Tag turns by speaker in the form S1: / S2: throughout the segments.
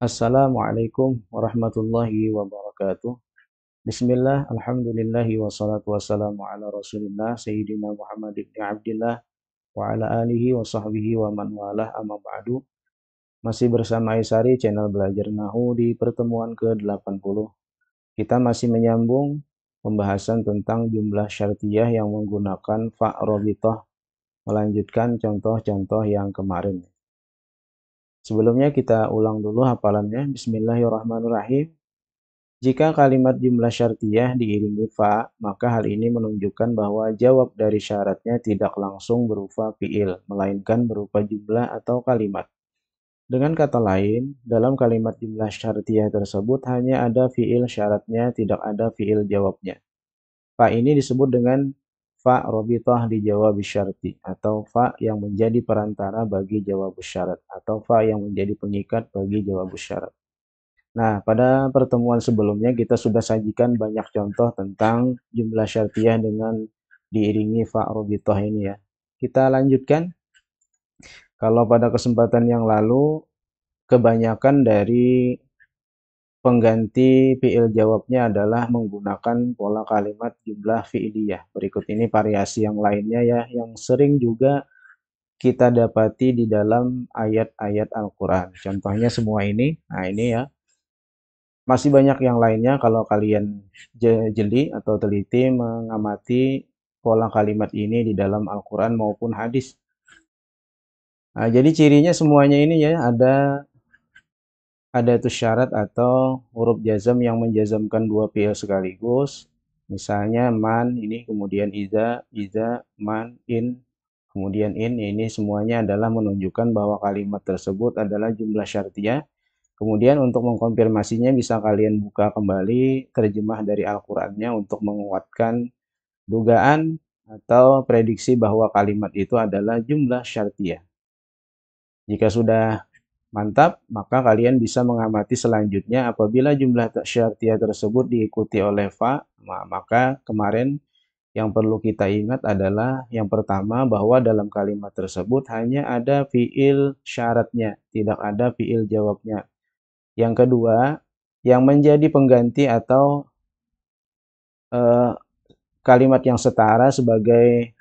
S1: Assalamualaikum warahmatullahi wabarakatuh. Bismillah, alhamdulillahi wassalatu wassalamu ala rasulillah Sayyidina Muhammad ibn Abdillah wa ala alihi wa sahbihi wa man walah amma ba'du. Masih bersama Aisari, channel Belajar Nahu di pertemuan ke-80. Kita masih menyambung pembahasan tentang jumlah syartiyah yang menggunakan fa robitoh, melanjutkan contoh-contoh yang kemarin. Sebelumnya kita ulang dulu hafalannya. Bismillahirrahmanirrahim. Jika kalimat jumlah syartiyah diiringi fa, maka hal ini menunjukkan bahwa jawab dari syaratnya tidak langsung berupa fiil, melainkan berupa jumlah atau kalimat. Dengan kata lain, dalam kalimat jumlah syartiyah tersebut hanya ada fiil syaratnya, tidak ada fiil jawabnya. Fa ini disebut dengan fa robitoh dijawab syarti, atau fa yang menjadi perantara bagi jawab syarat, atau fa yang menjadi pengikat bagi jawab syarat. Nah, pada pertemuan sebelumnya kita sudah sajikan banyak contoh tentang jumlah syartiyah dengan diiringi fa robitoh ini ya. Kita lanjutkan. Kalau pada kesempatan yang lalu, kebanyakan dari pengganti fiil jawabnya adalah menggunakan pola kalimat jumlah fi'liyah. Berikut ini variasi yang lainnya ya, yang sering juga kita dapati di dalam ayat-ayat Al-Quran. Contohnya semua ini. Nah, ini ya. Masih banyak yang lainnya kalau kalian jeli atau teliti mengamati pola kalimat ini di dalam Al-Quran maupun hadis. Nah, jadi cirinya semuanya ini ya ada itu syarat atau huruf jazam yang menjazamkan dua fiil sekaligus. Misalnya man ini, kemudian iza, man, in, kemudian in. Ini semuanya adalah menunjukkan bahwa kalimat tersebut adalah jumlah syartiyah. Kemudian untuk mengkonfirmasinya bisa kalian buka kembali terjemah dari Al-Qur'annya untuk menguatkan dugaan atau prediksi bahwa kalimat itu adalah jumlah syartiyah. Jika sudah mantap, maka kalian bisa mengamati selanjutnya apabila jumlah syartiyah tersebut diikuti oleh fa, maka kemarin yang perlu kita ingat adalah yang pertama bahwa dalam kalimat tersebut hanya ada fiil syaratnya, tidak ada fiil jawabnya. Yang kedua, yang menjadi pengganti atau eh, kalimat yang setara sebagai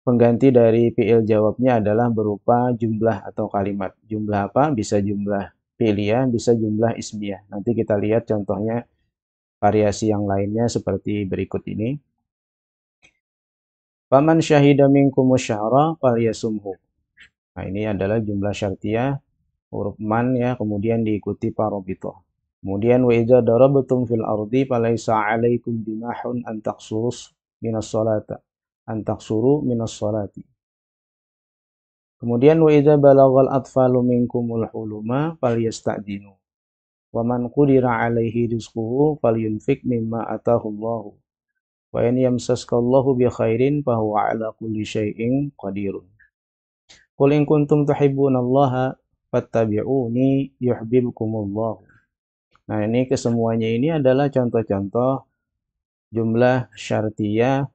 S1: pengganti dari fiil jawabnya adalah berupa jumlah atau kalimat. Jumlah apa? Bisa jumlah fi'liyah, bisa jumlah ismiyah. Nanti kita lihat contohnya variasi yang lainnya seperti berikut ini. Faman syahida minkumus syahra falyasumhu. Nah, ini adalah jumlah syartiyah huruf man ya, kemudian diikuti parobitoh. Kemudian wa idza darabtum fil ardi falaysa 'alaikum junahun an taqsurus minas salata an taqsuru minas salati. Kemudian wa idza balagal atfalu minkumul huluma falyasta'dinu. Wa man qudira 'alaihi rizquhu falyunfik mimma atahullahu. Wa in yamsaskallahu bi khairin fahuwa 'ala kulli syai'in qadirun. Qul in kuntum tuhibbunallaha fattabi'uni yuhibbukumullah. Nah, ini kesemuanya ini adalah contoh-contoh jumlah syartiyah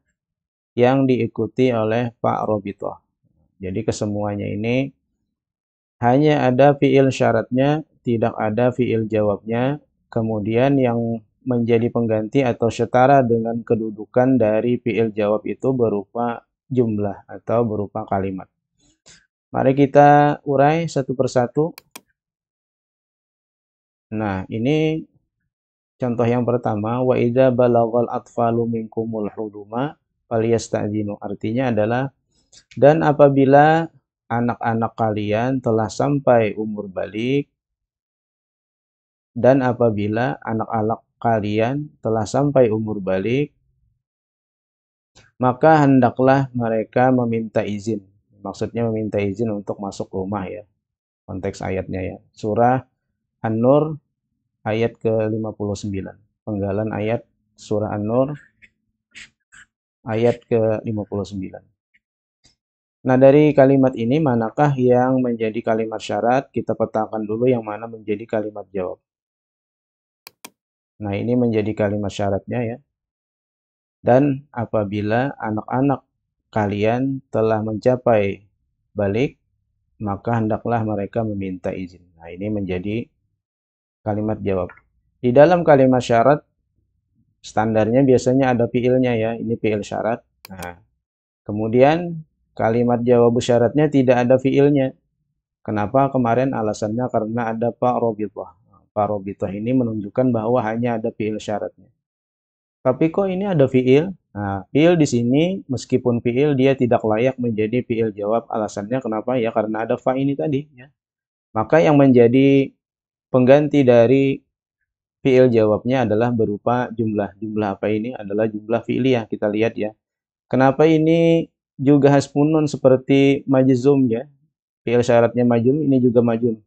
S1: yang diikuti oleh Pak Robito. Jadi kesemuanya ini hanya ada fiil syaratnya, tidak ada fiil jawabnya. Kemudian yang menjadi pengganti atau setara dengan kedudukan dari fiil jawab itu berupa jumlah atau berupa kalimat. Mari kita urai satu persatu. Nah, ini contoh yang pertama, wa idza balagal atfalu minkumul huluma falyasta'dinu. Artinya adalah dan apabila anak-anak kalian telah sampai umur balik dan apabila anak-anak kalian telah sampai umur balik, maka hendaklah mereka meminta izin. Maksudnya meminta izin untuk masuk rumah ya. Konteks ayatnya ya. Surah An-Nur ayat ke-59. Penggalan ayat surah An-Nur ayat ke-59. Nah, dari kalimat ini manakah yang menjadi kalimat syarat? Kita petakan dulu yang mana menjadi kalimat jawab. Nah, ini menjadi kalimat syaratnya ya. Dan apabila anak-anak kalian telah mencapai balik, maka hendaklah mereka meminta izin. Nah, ini menjadi Kalimat jawab. Di dalam kalimat syarat, standarnya biasanya ada fiilnya ya. Ini fiil syarat. Nah, kemudian kalimat jawab syaratnya tidak ada fiilnya. Kenapa? Kemarin alasannya karena ada parobitoh. Parobitoh ini menunjukkan bahwa hanya ada fiil syaratnya. Tapi kok ini ada fiil? Nah, fiil di sini meskipun fiil dia tidak layak menjadi fiil jawab. Alasannya kenapa? Ya karena ada fa ini tadi ya. Maka yang menjadi pengganti dari fiil jawabnya adalah berupa jumlah. Jumlah apa ini? Adalah jumlah fi'liyah. Kita lihat ya. Kenapa ini juga hasbunun seperti majzum ya? Fiil syaratnya majzum, ini juga majzum.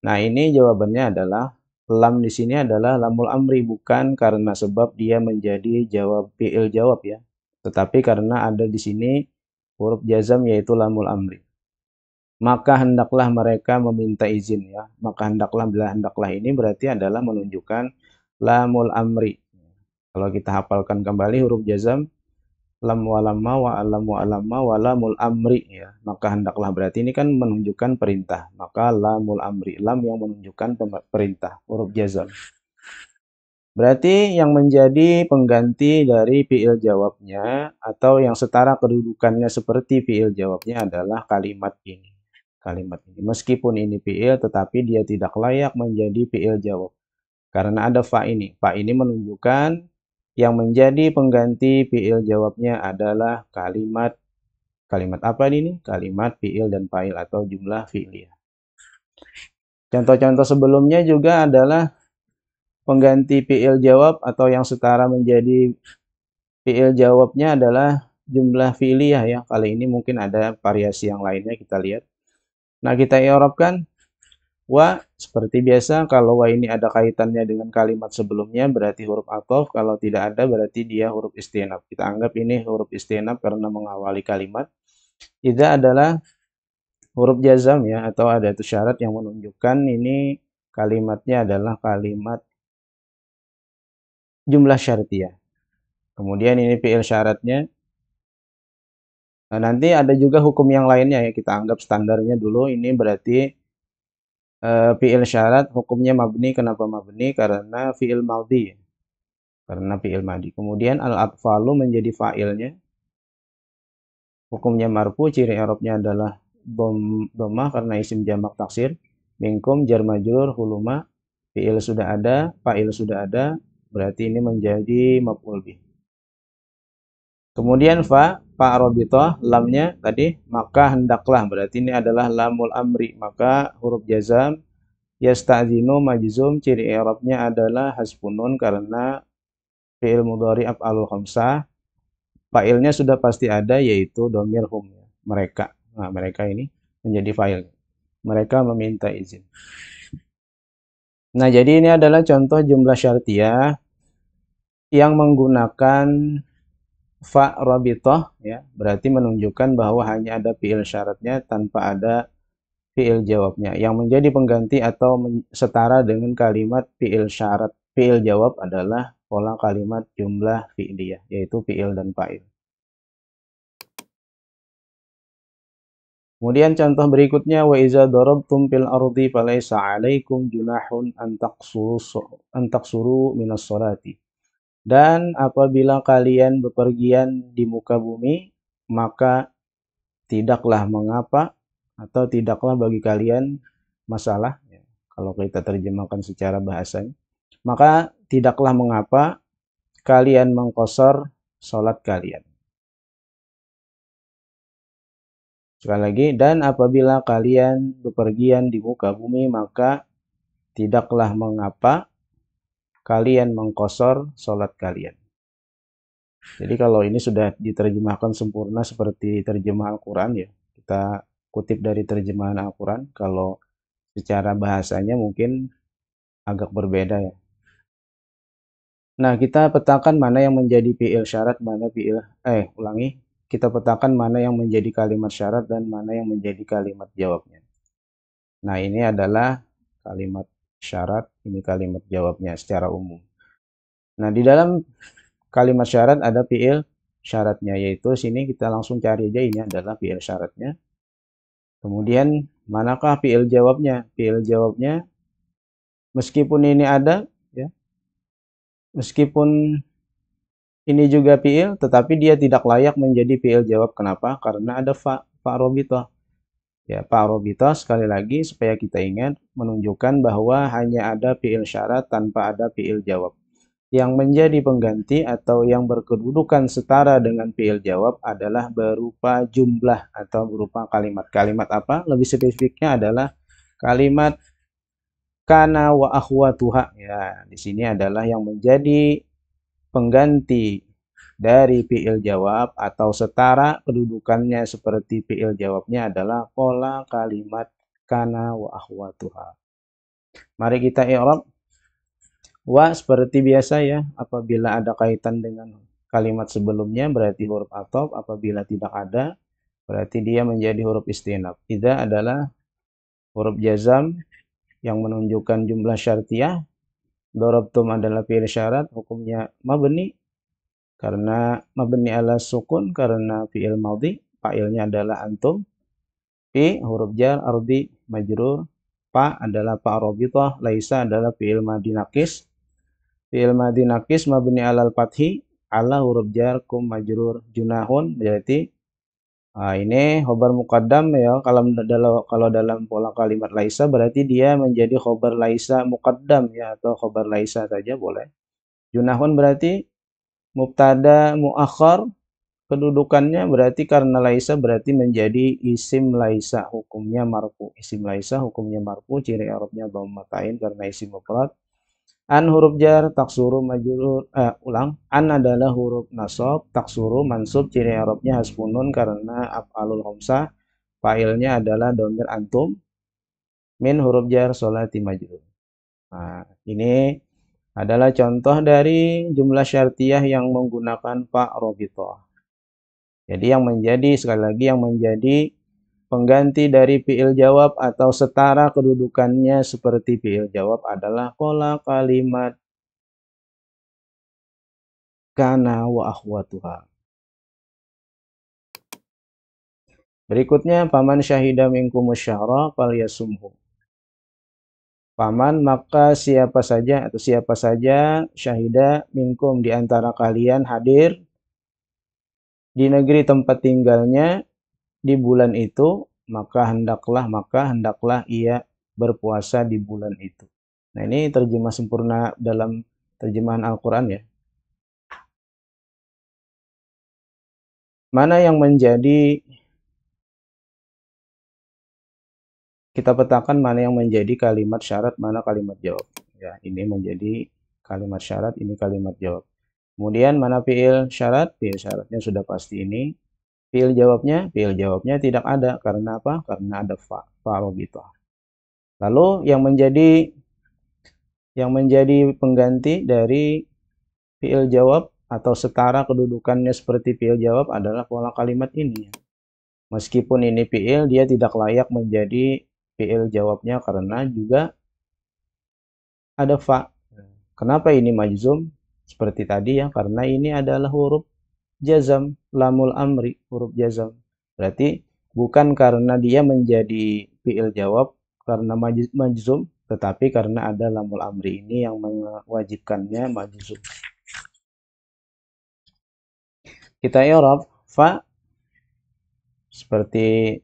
S1: Nah, ini jawabannya adalah lam di sini adalah lamul amri, bukan karena sebab dia menjadi jawab fiil jawab ya. Tetapi karena ada di sini huruf jazam yaitu lamul amri. Maka hendaklah mereka meminta izin ya. Maka hendaklah, bila hendaklah ini berarti adalah menunjukkan lamul amri. Kalau kita hafalkan kembali huruf jazam, lam walamma wa alam wa alamma wa lamul amri ya. Maka hendaklah berarti ini kan menunjukkan perintah. Maka lamul amri, lam yang menunjukkan perintah, huruf jazam. Berarti yang menjadi pengganti dari fiil jawabnya atau yang setara kedudukannya seperti fiil jawabnya adalah kalimat ini. Kalimat ini. Meskipun ini fiil tetapi dia tidak layak menjadi fiil jawab. Karena ada fa ini. Fa ini menunjukkan yang menjadi pengganti fiil jawabnya adalah kalimat apa ini? Kalimat fiil dan fa'il atau jumlah fi'liyah. Contoh-contoh sebelumnya juga adalah pengganti fiil jawab atau yang setara menjadi fiil jawabnya adalah jumlah fi'liyah ya. Kali ini mungkin ada variasi yang lainnya, kita lihat. Nah, kita i'rabkan wa seperti biasa. Kalau wa ini ada kaitannya dengan kalimat sebelumnya berarti huruf athof. Kalau tidak ada berarti dia huruf istinaf. Kita anggap ini huruf istinaf karena mengawali kalimat. Idza adalah huruf jazam ya, atau ada itu syarat yang menunjukkan ini kalimatnya adalah kalimat jumlah syartiyah. Kemudian ini fiil syaratnya. Nah, nanti ada juga hukum yang lainnya ya, kita anggap standarnya dulu. Ini berarti fiil syarat hukumnya mabni. Kenapa mabni? Karena fiil madhi. Karena fiil madhi. Kemudian al-atfalu menjadi fa'ilnya. Hukumnya marfu, ciri i'rabnya adalah dhammah karena isim jamak taksir. Minkum jar majrur huluma. Fiil sudah ada, fa'il sudah ada, berarti ini menjadi maf'ul bih. Kemudian fa robitoh, lamnya tadi, maka hendaklah, berarti ini adalah lamul amri, maka huruf jazam, yasta'zinu majzum, ciri i'rabnya adalah hasbunun karena fi'il mudhari af'alul khamsah, fa'ilnya sudah pasti ada yaitu domir hum, mereka. Nah, mereka ini menjadi fa'il. Mereka meminta izin. Nah, jadi ini adalah contoh jumlah syartiyah yang menggunakan fa rabitoh ya, berarti menunjukkan bahwa hanya ada fiil syaratnya tanpa ada fiil jawabnya. Yang menjadi pengganti atau setara dengan kalimat fiil syarat, fiil jawab adalah pola kalimat jumlah fi'liyah, yaitu fiil dan fa'il. Kemudian contoh berikutnya, wa iza darabtum fil ardi falaysa 'alaikum junahun an taqsuru minas sholati. Dan apabila kalian bepergian di muka bumi, maka tidaklah mengapa atau tidaklah bagi kalian masalah, ya, kalau kita terjemahkan secara bahasanya, maka tidaklah mengapa kalian mengqashar sholat kalian. Sekali lagi, dan apabila kalian bepergian di muka bumi, maka tidaklah mengapa kalian mengqashar sholat kalian. Jadi kalau ini sudah diterjemahkan sempurna seperti terjemahan Al-Quran ya, kita kutip dari terjemahan Al-Quran. Kalau secara bahasanya mungkin agak berbeda ya. Nah, kita petakan mana yang menjadi fi'il syarat, mana fi'il, kita petakan mana yang menjadi kalimat syarat dan mana yang menjadi kalimat jawabnya. Nah, ini adalah kalimat syarat, ini kalimat jawabnya secara umum. Nah, di dalam kalimat syarat ada fi'il syaratnya, yaitu sini kita langsung cari aja, ini adalah fi'il syaratnya. Kemudian manakah fi'il jawabnya? Fi'il jawabnya Meskipun ini ada, ya, meskipun ini juga fiil, tetapi dia tidak layak menjadi fiil jawab. Kenapa? Karena ada fa robitoh. Ya, fa robitoh sekali lagi supaya kita ingat menunjukkan bahwa hanya ada fiil syarat tanpa ada fiil jawab. Yang menjadi pengganti atau yang berkedudukan setara dengan fiil jawab adalah berupa jumlah atau berupa kalimat. Kalimat apa? Lebih spesifiknya adalah kalimat kana wa akhwatuha. Ya, di sini adalah yang menjadi pengganti dari fiil jawab atau setara kedudukannya seperti fiil jawabnya adalah pola kalimat kana wa akhwatuha. Mari kita i'rab. Wa seperti biasa ya, apabila ada kaitan dengan kalimat sebelumnya berarti huruf athof, apabila tidak ada berarti dia menjadi huruf istinaf. Idza adalah huruf jazam yang menunjukkan jumlah syartiyah. Dorobtum adalah fi'il syarat, hukumnya mabni karena mabni ala sukun karena fi'il madhi, fa'ilnya adalah antum. Fi huruf jar ardi majrur, fa adalah fa rabithah, laisa adalah fi'il madhi naqis. Fi'il madhi naqis mabni alal fathi, ala huruf jar kum majrur junahun berarti ini khobar muqaddam ya. Kalau dalam pola kalimat laisa berarti dia menjadi khobar laisa muqaddam ya, atau khobar laisa saja boleh. Junahun berarti mubtada muakhar, kedudukannya berarti karena laisa berarti menjadi isim laisa, hukumnya marfu. Isim laisa hukumnya marfu, ciri i'rabnya dhammatain karena isim mufrad. An huruf jar taksuru majrur, an adalah huruf nasab, taksuru mansub, ciri i'rabnya hasbunun karena af'alul khamsah, fa'ilnya adalah dhamir antum. Min huruf jar sholati majrur. Nah, ini adalah contoh dari jumlah syartiyah yang menggunakan fa robitoh. Jadi yang menjadi, sekali lagi, yang menjadi pengganti dari fi'il jawab atau setara kedudukannya seperti fi'il jawab adalah pola kalimat kana wa akhwatuha. Berikutnya, paman syahida minkumus syahra falyasumhu. Paman maka siapa saja atau siapa saja syahida minkum di antara kalian hadir di negeri tempat tinggalnya di bulan itu, maka hendaklah ia berpuasa di bulan itu. Nah, ini terjemah sempurna dalam terjemahan Al-Qur'an ya. Mana yang menjadi, kita petakan mana yang menjadi kalimat syarat, mana kalimat jawab. Ya, ini menjadi kalimat syarat, ini kalimat jawab. Kemudian mana fi'il syarat? Fi'il syaratnya sudah pasti ini. Fi'il jawabnya tidak ada. Karena apa? Karena ada fa robitoh. Lalu yang menjadi pengganti dari fi'il jawab atau setara kedudukannya seperti fi'il jawab adalah pola kalimat ini. Meskipun ini fi'il, dia tidak layak menjadi fi'il jawabnya karena juga ada fa. Kenapa ini majzum? Seperti tadi ya, karena ini adalah huruf jazam, lamul amri, huruf jazam. Berarti bukan karena dia menjadi fi'il jawab karena majzum, tetapi karena ada lamul amri ini yang mewajibkannya majzum. Kita i'rab fa seperti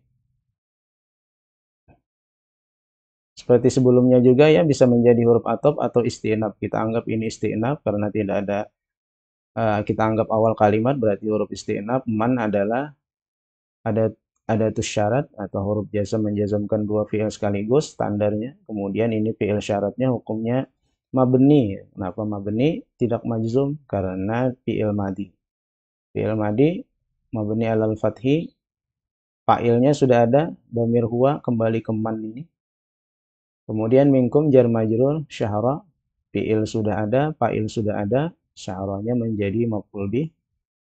S1: sebelumnya juga ya, bisa menjadi huruf athof atau istinaf. Kita anggap ini istinaf karena tidak ada, kita anggap awal kalimat berarti huruf istinaf. Man adalah ada syarat atau huruf jazam menjazamkan dua fi'il sekaligus standarnya. Kemudian ini fi'il syaratnya hukumnya mabni. Kenapa mabni? Tidak majzum karena fi'il madi. Fi'il madi mabni alal fathi, fa'ilnya sudah ada, dhamir huwa kembali ke man ini. Kemudian minkum jar majrur syahra, fi'il sudah ada, fa'il sudah ada, syahranya menjadi maf'ul bih,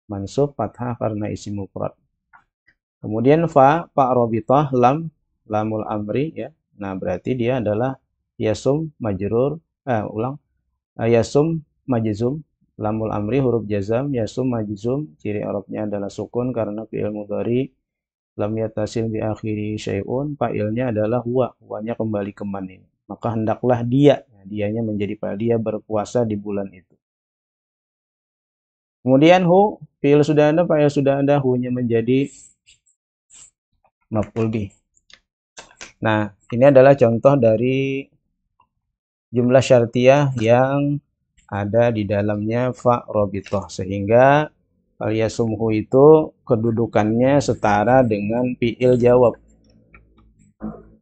S1: mansub fathah karena isim mufrad. Kemudian fa robithah lamul amri ya. Nah, berarti dia adalah yasum majrur, yasum majzum, lamul amri huruf jazam, yasum majzum, ciri i'rabnya adalah sukun karena fi'il mudhari lam yatasil bi akhiri syai'un, fa'ilnya adalah huwa, huwanya kembali ke man ini. Maka hendaklah dia, dianya menjadi fa'il, dia berpuasa di bulan itu. Kemudian hu, fi'il sudah ada, fa'il sudah ada, hu-nya menjadi maf'ul bih. Nah, ini adalah contoh dari jumlah syartiyah yang ada di dalamnya fa robitoh, sehingga falyasumhu itu kedudukannya setara dengan fi'il jawab.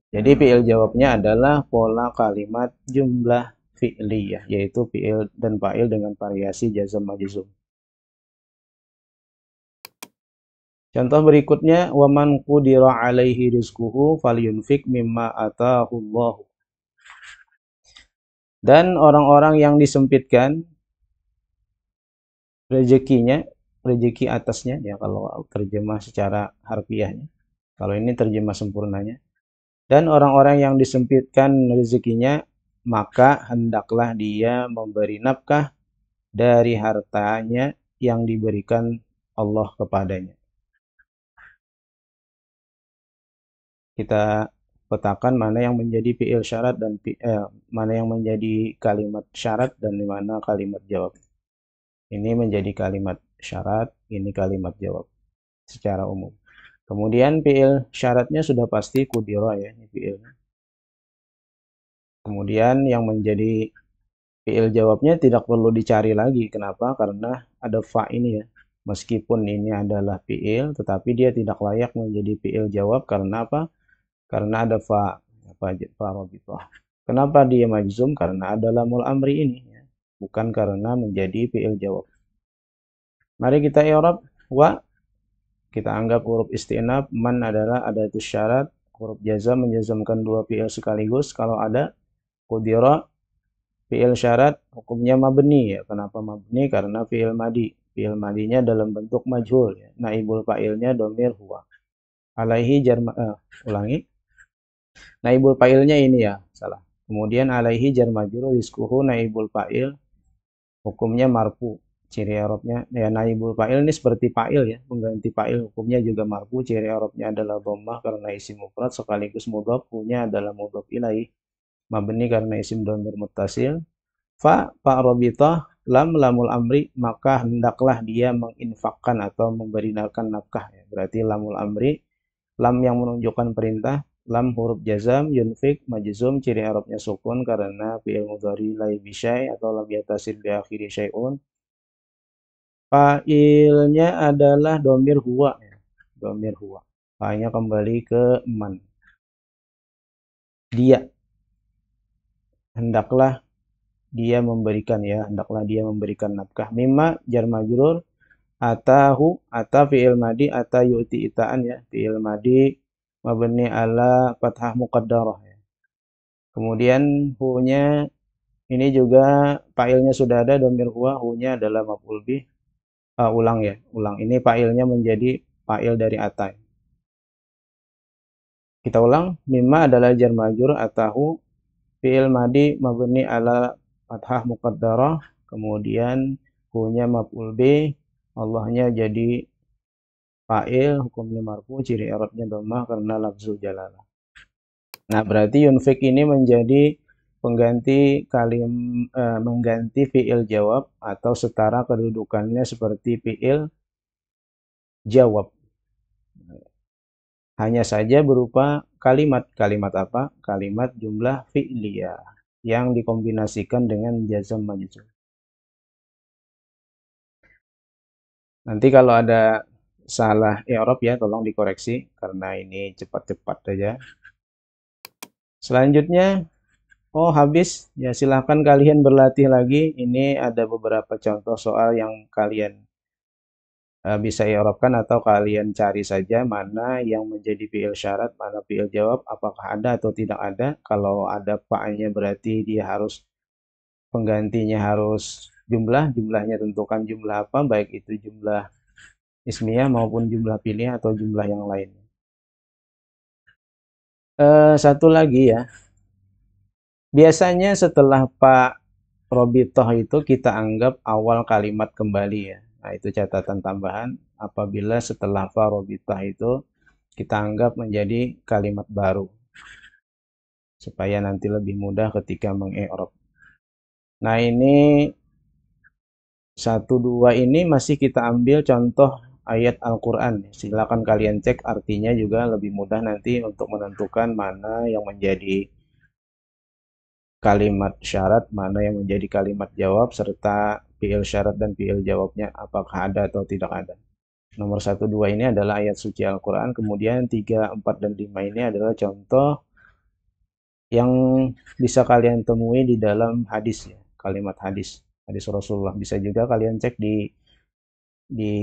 S1: Jadi fi'il jawabnya adalah pola kalimat jumlah fi'liyah, yaitu fi'il dan fa'il dengan variasi jazm majzum. Contoh berikutnya, waman qudira alaihi rizquhu falyunfik mimma atahullahu. Dan orang-orang yang disempitkan rezekinya, rezeki atasnya, ya kalau terjemah secara harfiahnya. Kalau ini terjemah sempurnanya. Dan orang-orang yang disempitkan rezekinya, maka hendaklah dia memberi nafkah dari hartanya yang diberikan Allah kepadanya. Kita petakan mana yang menjadi fi'il syarat dan mana yang menjadi kalimat syarat dan mana kalimat jawab. Ini menjadi kalimat syarat, ini kalimat jawab secara umum. Kemudian fi'il syaratnya sudah pasti kudira ya, ini fi'ilnya. Kemudian yang menjadi fi'il jawabnya tidak perlu dicari lagi. Kenapa? Karena ada fa ini ya. Meskipun ini adalah fi'il, tetapi dia tidak layak menjadi fi'il jawab. Karena apa? Karena ada fa rabithah. Kenapa dia majzum? Karena ada lamul amri ini ya. Bukan karena menjadi fi'il jawab. Mari kita i'rab wa. Kita anggap huruf istinaf, man adalah adatus syarat, huruf jazam menjazamkan dua fi'il sekaligus. Kalau ada qudira fi'il syarat hukumnya mabni ya. Kenapa mabni? Karena fi'il madi. Fi'il madinya dalam bentuk majhul ya. Naibul fa'ilnya domir huwa. Alaihi ulangi. Naibul fa'ilnya ini ya, salah. Kemudian alaihi jar majrur rizquhu naibul fa'il hukumnya marfu. Ciri i'rabnya ya naibul fa'il ini seperti fa'il ya, pengganti fa'il hukumnya juga marfu. Ciri i'rabnya adalah dhammah karena isim mufrad sekaligus mudhaf, hu-nya adalah mudhaf ilaih. Mabni karena isim dhamir muttasil. Fa rabithah lam lamul amri, maka hendaklah dia menginfakkan atau memberikan nafkah ya. Berarti lamul amri, lam yang menunjukkan perintah, lam huruf jazam, yunfik majzum, ciri i'rabnya sukun karena fi'il mudhari la bisyai atau lam yatasir bi akhiri syai'un. Fa'ilnya adalah domir huwa ya. Domir huwa. Fa'ilnya kembali ke man. Dia hendaklah dia memberikan ya, hendaklah dia memberikan nafkah. Mimma jar majrur, atahu, ata fi'il madi, ata yu'ti itaan ya, fi'il madi mabni ala fathah muqaddarah ya. Kemudian hu-nya ini juga fa'ilnya sudah ada domir huwa, hu-nya adalah maf'ul bih. Ulang ya, ulang. Ini fa'ilnya menjadi fa'il dari ata. Kita ulang, mimma adalah jar majrur, atahu fi'il madi mabni ala fathah muqaddarah, kemudian hu-nya maf'ul bih, Allahnya jadi fa'il, hukumnya marfu, ciri i'rabnya dhammah karena lafzul jalalah. Nah, berarti yunfik ini menjadi mengganti fi'il jawab atau setara kedudukannya seperti fi'il jawab. Hanya saja berupa kalimat. Kalimat apa? Kalimat jumlah fi'liyah yang dikombinasikan dengan jazam majzum. Nanti kalau ada salah i'rab ya tolong dikoreksi karena ini cepat-cepat saja. Selanjutnya, habis ya, silahkan kalian berlatih lagi. Ini ada beberapa contoh soal yang kalian bisa i'rabkan atau kalian cari saja mana yang menjadi fi'il syarat, mana fi'il jawab, apakah ada atau tidak ada. Kalau ada fa'ilnya berarti dia harus penggantinya harus jumlahnya tentukan jumlah apa, baik itu jumlah ismiyah maupun jumlah pilih atau jumlah yang lain. Satu lagi ya, biasanya setelah Pak Robitoh itu kita anggap awal kalimat kembali ya. Nah, itu catatan tambahan. Apabila setelah Pak Robitoh itu kita anggap menjadi kalimat baru. Supaya nanti lebih mudah ketika meng-i'rab. Nah, ini satu dua ini masih kita ambil contoh ayat Al-Quran. Silakan kalian cek artinya juga lebih mudah nanti untuk menentukan mana yang menjadi kalimat syarat, mana yang menjadi kalimat jawab, serta fi'il syarat dan fi'il jawabnya apakah ada atau tidak ada. Nomor satu, dua ini adalah ayat suci Al-Quran, kemudian tiga, empat, dan lima ini adalah contoh yang bisa kalian temui di dalam hadis ya, kalimat hadis, hadis Rasulullah. Bisa juga kalian cek di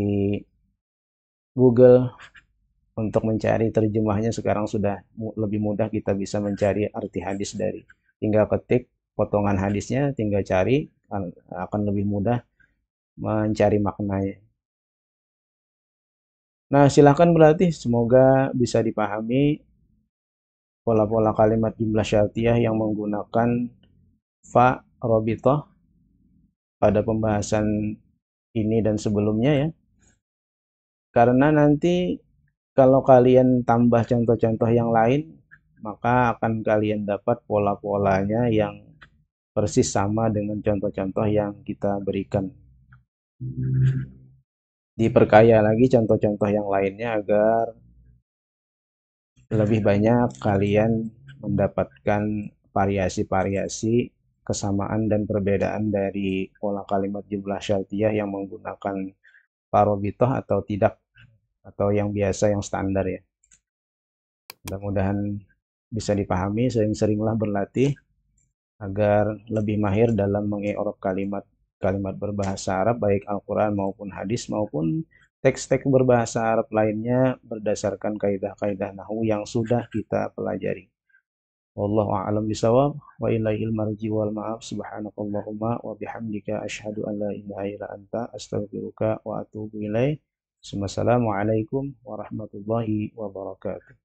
S1: Google untuk mencari terjemahnya sekarang sudah lebih mudah kita bisa mencari arti hadis dari tinggal ketik potongan hadisnya, tinggal cari akan lebih mudah mencari maknanya. Nah, silakan berarti semoga bisa dipahami pola-pola kalimat jumlah syartiyah yang menggunakan fa robitoh pada pembahasan ini dan sebelumnya ya. Karena nanti kalau kalian tambah contoh-contoh yang lain, maka akan kalian dapat pola-polanya yang persis sama dengan contoh-contoh yang kita berikan. Diperkaya lagi contoh-contoh yang lainnya agar lebih banyak kalian mendapatkan variasi-variasi kesamaan dan perbedaan dari pola kalimat jumlah syartiyah yang menggunakan parobitoh atau tidak, atau yang biasa yang standar ya. Mudah-mudahan bisa dipahami, sering-seringlah berlatih agar lebih mahir dalam mengeorob kalimat-kalimat berbahasa Arab, baik Al-Quran maupun hadis maupun teks-teks berbahasa Arab lainnya berdasarkan kaidah-kaidah nahwu yang sudah kita pelajari. Wallahu a'lam bisawab wa ilaihil marji wal ma'af subhanakallahumma wa bihamdika asyhadu an la ilaha illa anta astaghfiruka wa atubu ilaik. Wassalamualaikum warahmatullahi wabarakatuh.